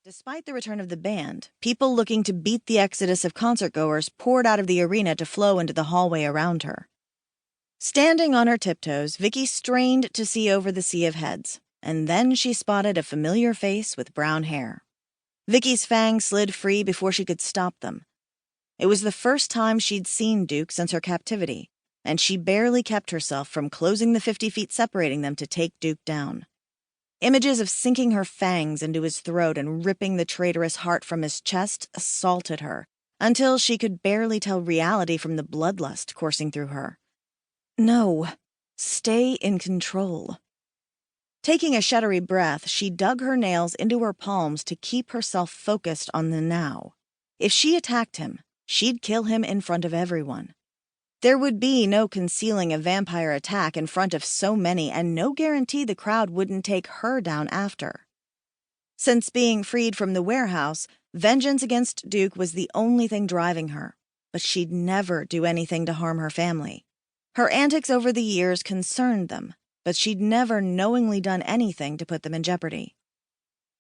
Despite the return of the band, people looking to beat the exodus of concertgoers poured out of the arena to flow into the hallway around her. Standing on her tiptoes, Vicky strained to see over the sea of heads, and then she spotted a familiar face with brown hair. Vicky's fangs slid free before she could stop them. It was the first time she'd seen Duke since her captivity, and she barely kept herself from closing the 50 feet separating them to take Duke down. Images of sinking her fangs into his throat and ripping the traitorous heart from his chest assaulted her, until she could barely tell reality from the bloodlust coursing through her. No, stay in control. Taking a shuddery breath, she dug her nails into her palms to keep herself focused on the now. If she attacked him, she'd kill him in front of everyone. There would be no concealing a vampire attack in front of so many, and no guarantee the crowd wouldn't take her down after. Since being freed from the warehouse, vengeance against Duke was the only thing driving her, but she'd never do anything to harm her family. Her antics over the years concerned them, but she'd never knowingly done anything to put them in jeopardy.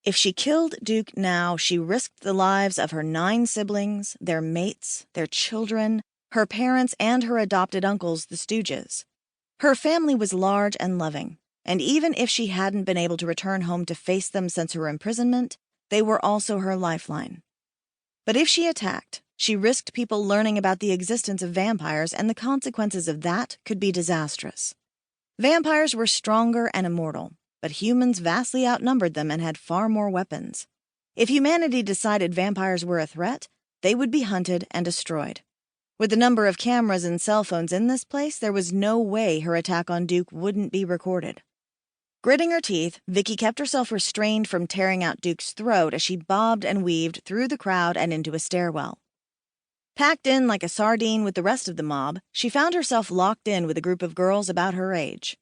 If she killed Duke now, she risked the lives of her 9 siblings, their mates, their children, her parents, and her adopted uncles, the Stooges. Her family was large and loving, and even if she hadn't been able to return home to face them since her imprisonment, they were also her lifeline. But if she attacked, she risked people learning about the existence of vampires, and the consequences of that could be disastrous. Vampires were stronger and immortal, but humans vastly outnumbered them and had far more weapons. If humanity decided vampires were a threat, they would be hunted and destroyed. With the number of cameras and cell phones in this place, there was no way her attack on Duke wouldn't be recorded. Gritting her teeth, Vicky kept herself restrained from tearing out Duke's throat as she bobbed and weaved through the crowd and into a stairwell. Packed in like a sardine with the rest of the mob, she found herself locked in with a group of girls about her age.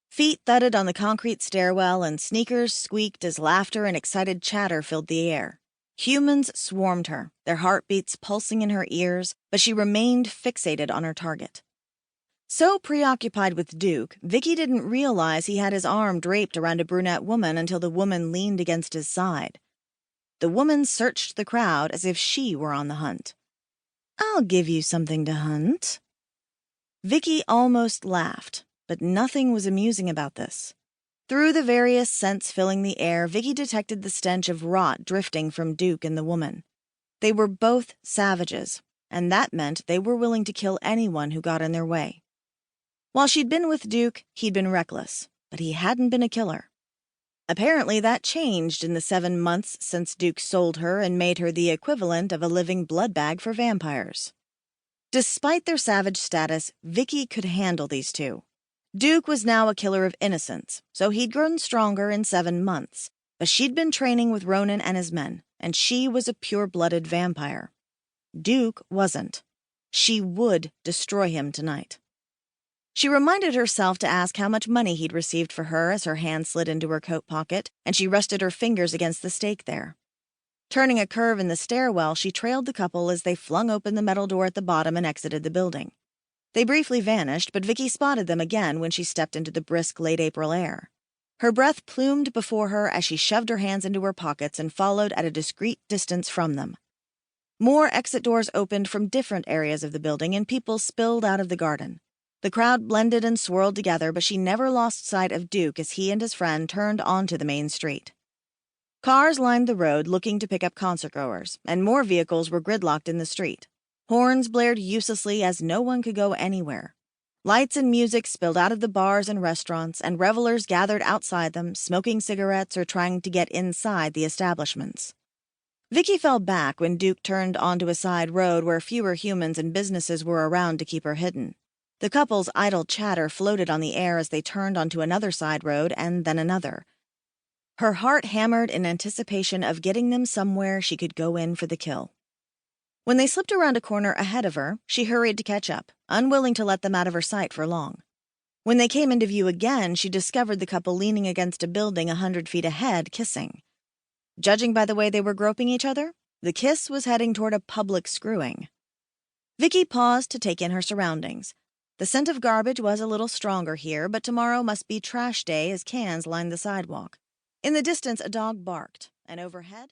Feet thudded on the concrete stairwell, and sneakers squeaked as laughter and excited chatter filled the air. Humans swarmed her, their heartbeats pulsing in her ears, but she remained fixated on her target. So preoccupied with Duke, Vicky didn't realize he had his arm draped around a brunette woman until the woman leaned against his side. The woman searched the crowd as if she were on the hunt. "I'll give you something to hunt." Vicky almost laughed, but nothing was amusing about this. Through the various scents filling the air, Vicky detected the stench of rot drifting from Duke and the woman. They were both savages, and that meant they were willing to kill anyone who got in their way. While she'd been with Duke, he'd been reckless, but he hadn't been a killer. Apparently that changed in the 7 months since Duke sold her and made her the equivalent of a living blood bag for vampires. Despite their savage status, Vicky could handle these two. Duke was now a killer of innocents, so he'd grown stronger in 7 months, but she'd been training with Ronan and his men, and she was a pure-blooded vampire. Duke wasn't. She would destroy him tonight. She reminded herself to ask how much money he'd received for her as her hand slid into her coat pocket, and she rested her fingers against the stake there. Turning a curve in the stairwell, she trailed the couple as they flung open the metal door at the bottom and exited the building. They briefly vanished, but Vicky spotted them again when she stepped into the brisk late April air. Her breath plumed before her as she shoved her hands into her pockets and followed at a discreet distance from them. More exit doors opened from different areas of the building, and people spilled out of the garden. The crowd blended and swirled together, but she never lost sight of Duke as he and his friend turned onto the main street. Cars lined the road looking to pick up concertgoers, and more vehicles were gridlocked in the street. Horns blared uselessly as no one could go anywhere. Lights and music spilled out of the bars and restaurants, and revelers gathered outside them, smoking cigarettes or trying to get inside the establishments. Vicky fell back when Duke turned onto a side road where fewer humans and businesses were around to keep her hidden. The couple's idle chatter floated on the air as they turned onto another side road and then another. Her heart hammered in anticipation of getting them somewhere she could go in for the kill. When they slipped around a corner ahead of her, she hurried to catch up, unwilling to let them out of her sight for long. When they came into view again, she discovered the couple leaning against a building 100 feet ahead, kissing. Judging by the way they were groping each other, the kiss was heading toward a public screwing. Vicky paused to take in her surroundings. The scent of garbage was a little stronger here, but tomorrow must be trash day as cans lined the sidewalk. In the distance, a dog barked, and overhead,